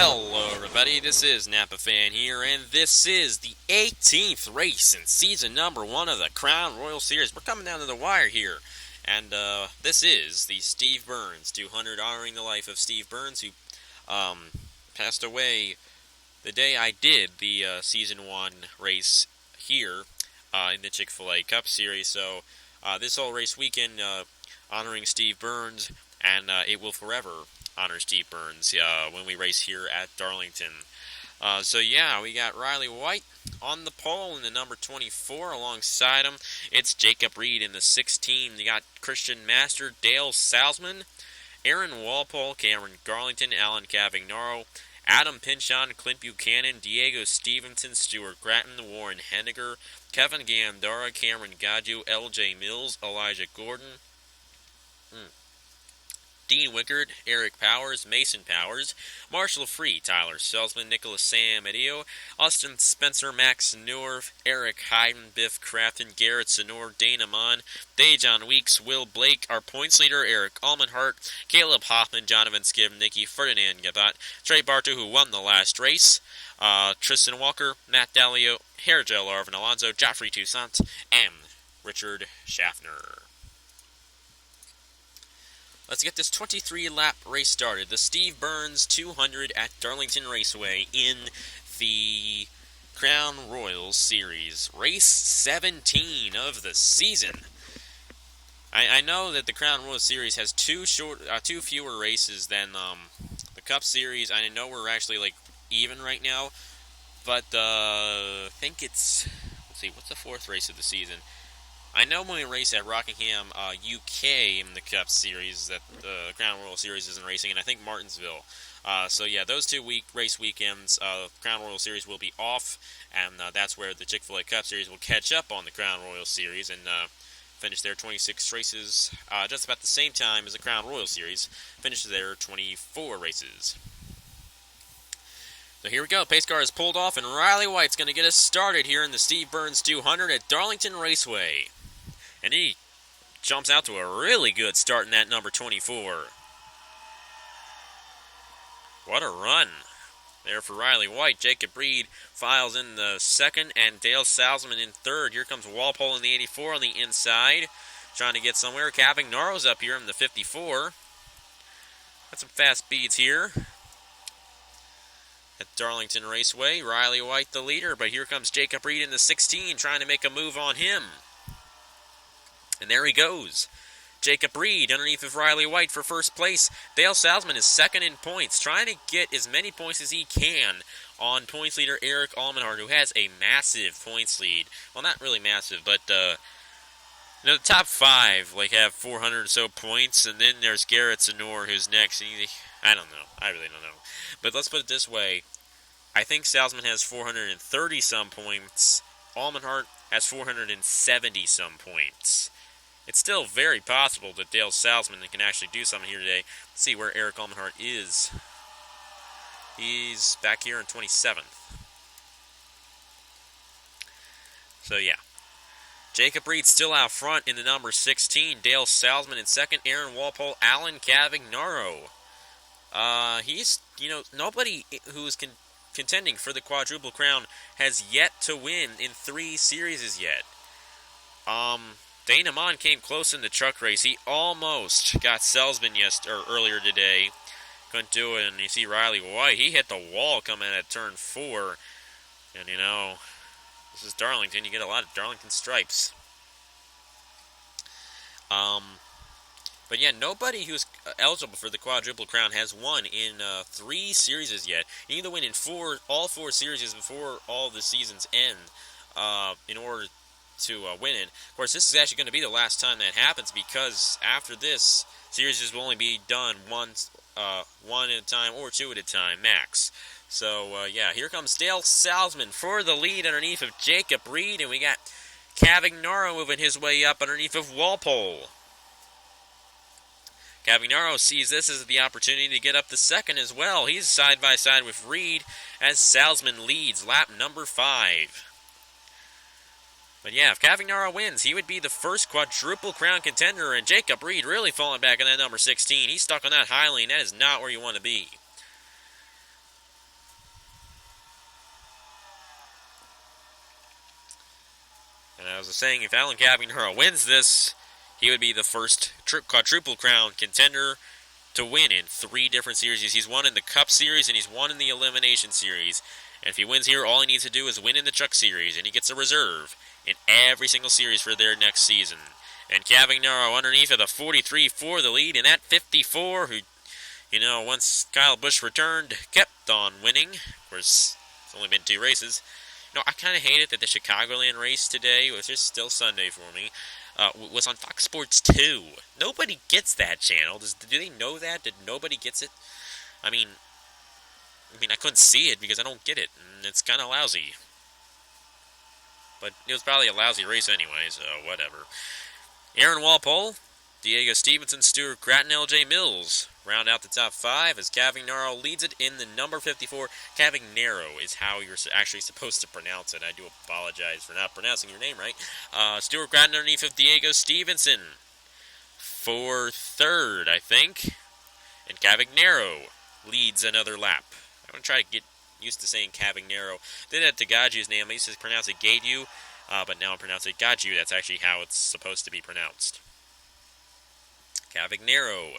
Hello everybody, this is Napa Fan here, and this is the 18th race in season number 1 of the Crown Royal Series. We're coming down to the wire here, and this is the Steve Byrnes 200, honoring the life of Steve Byrnes, who passed away the day I did the season 1 race here in the Chick-fil-A Cup Series. So this whole race weekend honoring Steve Byrnes, and it will forever honor Steve Byrnes when we race here at Darlington. So yeah, we got Riley White on the pole in the number 24. Alongside him, it's Jacob Reed in the 16. You got Christian Master, Dale Salzman, Aaron Walpole, Cameron Garlington, Alan Cavagnaro, Adam Pinchon, Clint Buchanan, Diego Stevenson, Stuart Grattan, Warren Henniger, Kevin Gandara, Cameron Gadju, L.J. Mills, Elijah Gordon, Dean Wickard, Eric Powers, Mason Powers, Marshall Free, Tyler Salzman, Nicholas Sam Adio, Austin Spencer, Max Norv, Eric Hyden, Biff Crafton, Garrett Sonor, Dana Mon, Dejan Weeks, Will Blake, our points leader, Eric Almenhart, Caleb Hoffman, Jonathan Skiv, Nicky Ferdinand Gabat, Trey Bartu, who won the last race, Tristan Walker, Matt Dalio, Hergel Arvin Alonso, Joffrey Toussaint, and Richard Schaffner. Let's get this 23-lap race started. The Steve Byrnes 200 at Darlington Raceway in the Crown Royal Series. Race 17 of the season. I know that the Crown Royal Series has two fewer races than the Cup Series. I know we're actually even right now, but I think it's, let's see, what's the fourth race of the season? I know when we race at Rockingham, UK in the Cup Series, that the Crown Royal Series isn't racing, and I think Martinsville. So yeah, those two race weekends, Crown Royal Series will be off, and that's where the Chick-fil-A Cup Series will catch up on the Crown Royal Series and finish their 26 races just about the same time as the Crown Royal Series finishes their 24 races. So here we go. Pace car is pulled off, and Riley White's going to get us started here in the Steve Byrnes 200 at Darlington Raceway. And he jumps out to a really good start in that number 24. What a run there for Riley White. Jacob Reed files in the second, and Dale Salzman in third. Here comes Walpole in the 84 on the inside, trying to get somewhere. Cavagnaro's up here in the 54. Got some fast speeds here at Darlington Raceway. Riley White the leader, but here comes Jacob Reed in the 16, trying to make a move on him. And there he goes. Jacob Reed underneath of Riley White for first place. Dale Salzman is second in points, trying to get as many points as he can on points leader Eric Almenhart, who has a massive points lead. Well, not really massive, but the top five have 400 or so points, and then there's Garrett Sonor, who's next. I don't know. I really don't know. But let's put it this way. I think Salzman has 430 some points. Almenhart has 470 some points. It's still very possible that Dale Salzman can actually do something here today. Let's see where Eric Almenhart is. He's back here in 27th. So yeah. Jacob Reed still out front in the number 16. Dale Salzman in second. Aaron Walpole, Alan Cavagnaro. He's, nobody who's contending for the quadruple crown has yet to win in 3 series yet. Dana Mon came close in the truck race. He almost got Salzman earlier today. Couldn't do it, and you see Riley White. He hit the wall coming at turn 4. And, this is Darlington. You get a lot of Darlington stripes. But yeah, nobody who's eligible for the quadruple crown has won in 3 series yet. You need to win in all 4 series before all the seasons end in order to win it. Of course, this is actually going to be the last time that happens, because after this, series will only be done one at a time or 2 at a time max. So yeah, here comes Dale Salzman for the lead underneath of Jacob Reed, and we got Cavagnaro moving his way up underneath of Walpole. Cavagnaro sees this as the opportunity to get up the second as well. He's side by side with Reed as Salzman leads lap number 5. But yeah, if Cavagnaro wins, he would be the first quadruple crown contender, and Jacob Reed really falling back in that number 16. He's stuck on that high lane. That is not where you want to be. And I was saying, if Alan Cavignaroa wins this, he would be the first quadruple crown contender to win in 3 different series. He's won in the Cup Series and he's won in the Elimination Series. And if he wins here, all he needs to do is win in the Chuck Series, and he gets a reserve in every single series for their next season. And Cavignaroa underneath of the 43 for the lead, and that 54, who, once Kyle Busch returned, kept on winning. Of course, it's only been 2 races. I kind of hate it that the Chicagoland race today, which is still Sunday for me, was on Fox Sports 2. Nobody gets that channel. Do they know that? Did nobody gets it? I mean, I couldn't see it because I don't get it, and it's kind of lousy. But it was probably a lousy race anyway, so whatever. Aaron Walpole, Diego Stevenson, Stuart Gratton, L.J. Mills round out the top 5 as Cavignaroa leads it in the number 54. Cavignaroa is how you're actually supposed to pronounce it. I do apologize for not pronouncing your name right. Stuart Gratton underneath of Diego Stevenson for 3rd, I think. And Cavignaroa leads another lap. I'm going to try to get used to saying Cavignaroa. Did that to Gaju's name. I used to pronounce it Gaju, but now I'm pronouncing it Gaju. That's actually how it's supposed to be pronounced. Cavignaroa.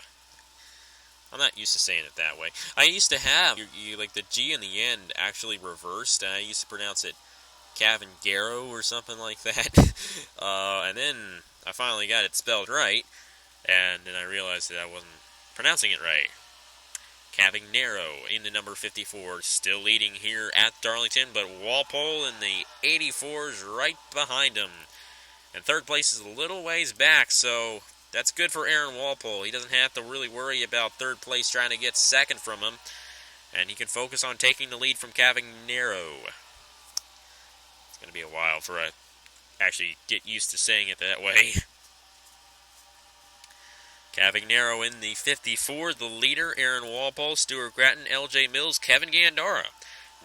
I'm not used to saying it that way. I used to have like the G in the end actually reversed, and I used to pronounce it Cavingaro or something like that. And then I finally got it spelled right, and then I realized that I wasn't pronouncing it right. Cavignaroa in the number 54, still leading here at Darlington, but Walpole in the 84s right behind him. And 3rd place is a little ways back, so that's good for Aaron Walpole. He doesn't have to really worry about 3rd place trying to get 2nd from him, and he can focus on taking the lead from Cavignaroa. It's going to be a while for I actually get used to saying it that way. Cavignaroa in the 54, the leader, Aaron Walpole, Stuart Gratton, L.J. Mills, Kevin Gandara.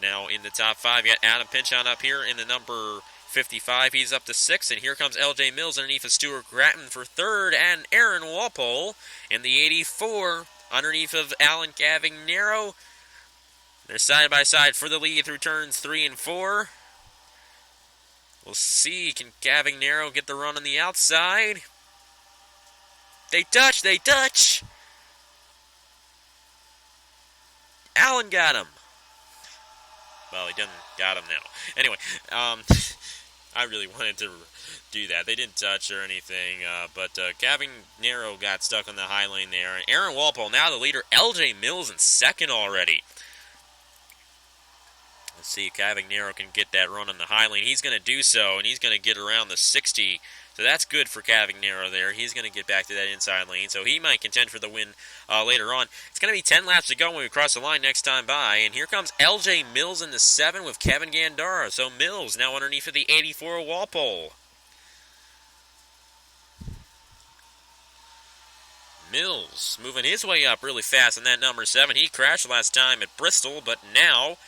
Now in the top 5, you got Adam Pinchon up here in the number 55. He's up to 6th, and here comes L.J. Mills underneath of Stuart Gratton for 3rd, and Aaron Walpole in the 84 underneath of Alan Cavignaroa. They're side by side for the lead through turns 3 and 4. We'll see, can Cavignaroa get the run on the outside? They touch! Allen got him. Well, he done got him now. Anyway, I really wanted to do that. They didn't touch or anything, but Cavignaroa got stuck on the high lane there. And Aaron Walpole, now the leader. L.J. Mills in 2nd already. Let's see if Cavignaroa can get that run on the high lane. He's going to do so, and he's going to get around the 60. So that's good for Cavignaroa there. He's going to get back to that inside lane, so he might contend for the win later on. It's going to be 10 laps to go when we cross the line next time by, and here comes L.J. Mills in the 7 with Kevin Gandara. So Mills now underneath of the 84 Walpole. Mills moving his way up really fast in that number 7. He crashed last time at Bristol, but now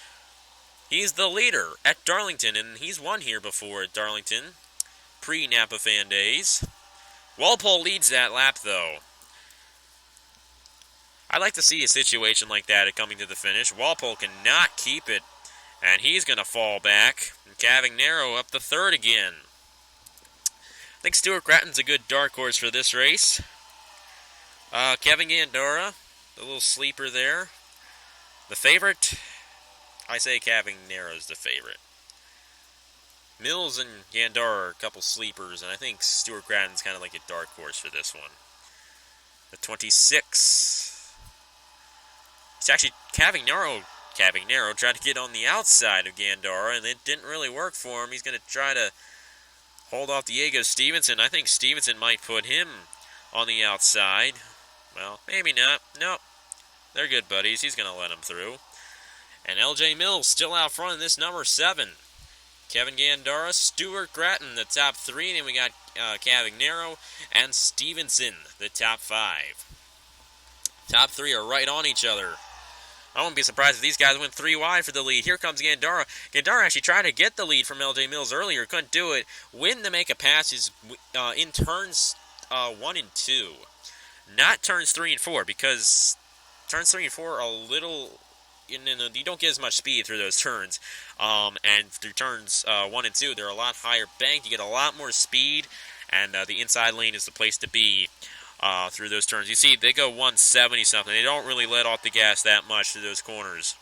he's the leader at Darlington, and he's won here before at Darlington. Pre-Napa Fan Days. Walpole leads that lap, though. I'd like to see a situation like that at coming to the finish. Walpole cannot keep it, and he's going to fall back. And Cavignaroa up to 3rd again. I think Stuart Gratton's a good dark horse for this race. Kevin Gandara, the little sleeper there. The favorite, I say Cavignaroa's the favorite. Mills and Gandara are a couple sleepers, and I think Stuart Gratton's kind of like a dark horse for this one. The 26. It's actually Cavignaroa tried to get on the outside of Gandara, and it didn't really work for him. He's going to try to hold off Diego Stevenson. I think Stevenson might put him on the outside. Well, maybe not. Nope. They're good buddies. He's going to let him through. And L.J. Mills still out front in this number 7. Kevin Gandara, Stuart Gratton, the top 3. Then we got Cavignaroa and Stevenson, the top 5. Top 3 are right on each other. I wouldn't be surprised if these guys went 3 wide for the lead. Here comes Gandara. Gandara actually tried to get the lead from L.J. Mills earlier. Couldn't do it. Win to make a pass is in turns 1 and 2. Not turns 3 and 4, because turns 3 and 4 are a little you don't get as much speed through those turns. And through turns 1 and 2, they're a lot higher banked. You get a lot more speed, and the inside lane is the place to be through those turns. You see, they go 170 something. They don't really let off the gas that much through those corners.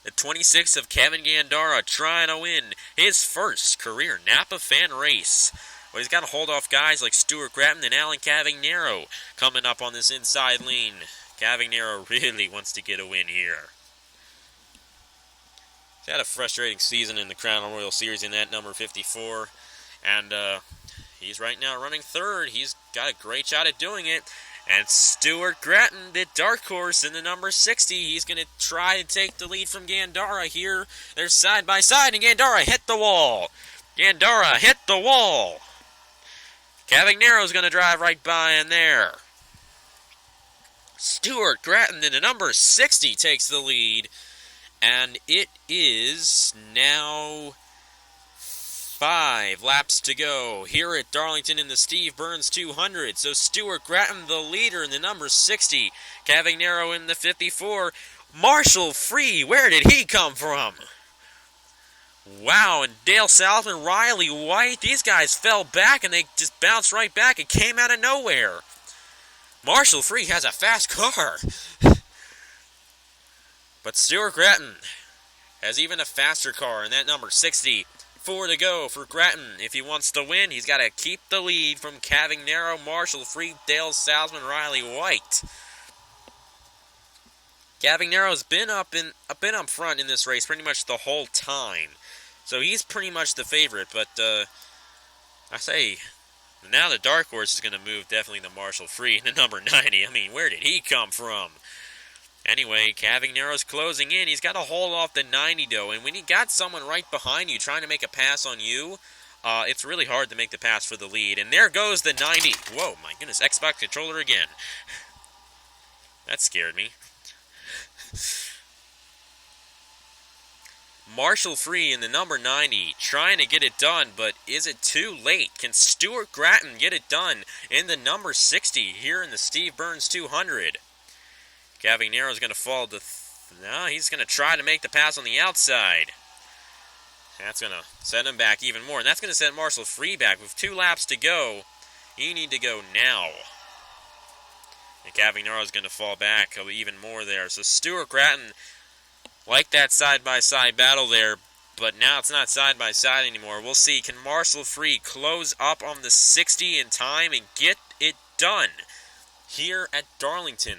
The 26 of Kevin Gandara trying to win his first career Napa Fan race. Well, he's got to hold off guys like Stuart Gratton and Alan Cavagnaro coming up on this inside lane. Cavagnaro really wants to get a win here. He's had a frustrating season in the Crown Royal Series in that number 54. And he's right now running third. He's got a great shot at doing it. And Stuart Gratton, the dark horse in the number 60. He's going to try to take the lead from Gandara here. They're side by side, and Gandara hit the wall. Gandara hit the wall. Cavagnaro's going to drive right by in there. Stuart Gratton in the number 60 takes the lead. And it is now 5 laps to go here at Darlington in the Steve Byrnes 200. So Stuart Gratton, the leader in the number 60. Cavagnaro in the 54. Marshall Free, where did he come from? Wow, and Dale South and Riley White, these guys fell back and they just bounced right back. It came out of nowhere. Marshall Free has a fast car. But Stuart Gratton has even a faster car in that number 60. 4 to go for Gratton. If he wants to win, he's got to keep the lead from Cavagnaro, Marshall Free, Dale Salzman, Riley White. Cavagnaro's been up front in this race pretty much the whole time. So he's pretty much the favorite, but I say now the dark horse is going to move definitely the Marshall Free in the number 90. I mean, where did he come from? Anyway, Cavagnaro's closing in. He's got to hold off the 90, though. And when you got someone right behind you trying to make a pass on you, it's really hard to make the pass for the lead. And there goes the 90. Whoa, my goodness, Xbox controller again. That scared me. Marshall Free in the number 90 trying to get it done, but is it too late? Can Stuart Gratton get it done in the number 60 here in the Steve Byrnes 200? Cavagnaro's going to fall to... no, he's going to try to make the pass on the outside. That's going to set him back even more. And that's going to set Marshall Free back. With 2 laps to go, you need to go now. And Cavagnaro's going to fall back even more there. So Stuart Gratton, like that side-by-side battle there, but now it's not side-by-side anymore. We'll see. Can Marshall Free close up on the 60 in time and get it done here at Darlington?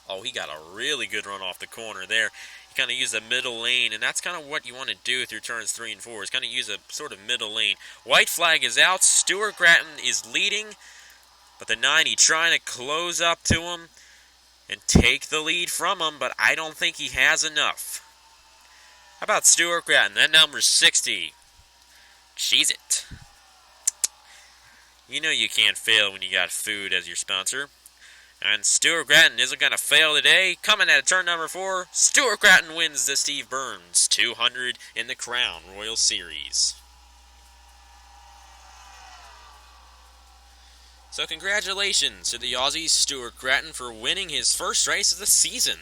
Oh, he got a really good run off the corner there. He kind of used the middle lane, and that's kind of what you want to do through turns 3 and 4, is kind of use a sort of middle lane. White flag is out. Stuart Gratton is leading, but the 90 trying to close up to him and take the lead from him, but I don't think he has enough. How about Stuart Gratton? That number 60. Cheese it. You know you can't fail when you got food as your sponsor. And Stuart Gratton isn't going to fail today. Coming at turn number 4, Stuart Gratton wins the Steve Byrnes 200 in the Crown Royal Series. So congratulations to the Aussie Stuart Gratton for winning his first race of the season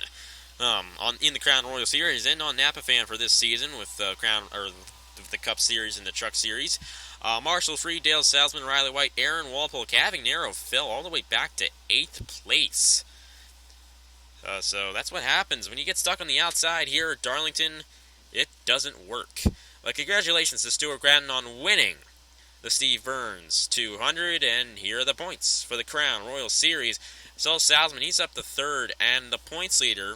in the Crown Royal Series and on Napa Fan for this season with the Cup Series and the Truck Series. Marshall Free, Dale Salzman, Riley White, Aaron Walpole, Cavagnaro fell all the way back to 8th place. So that's what happens when you get stuck on the outside here at Darlington. It doesn't work. But congratulations to Stuart Gratton on winning the Steve Byrnes 200, and here are the points for the Crown Royal Series. So Salzman, he's up to 3rd, and the points leader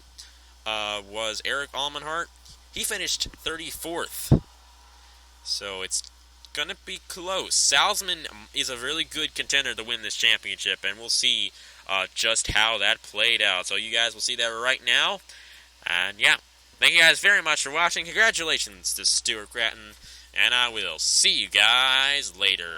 was Eric Almenhart. He finished 34th. So it's going to be close. Salzman is a really good contender to win this championship, and we'll see just how that played out. So you guys will see that right now. And yeah, thank you guys very much for watching. Congratulations to Stuart Gratton, and I will see you guys later.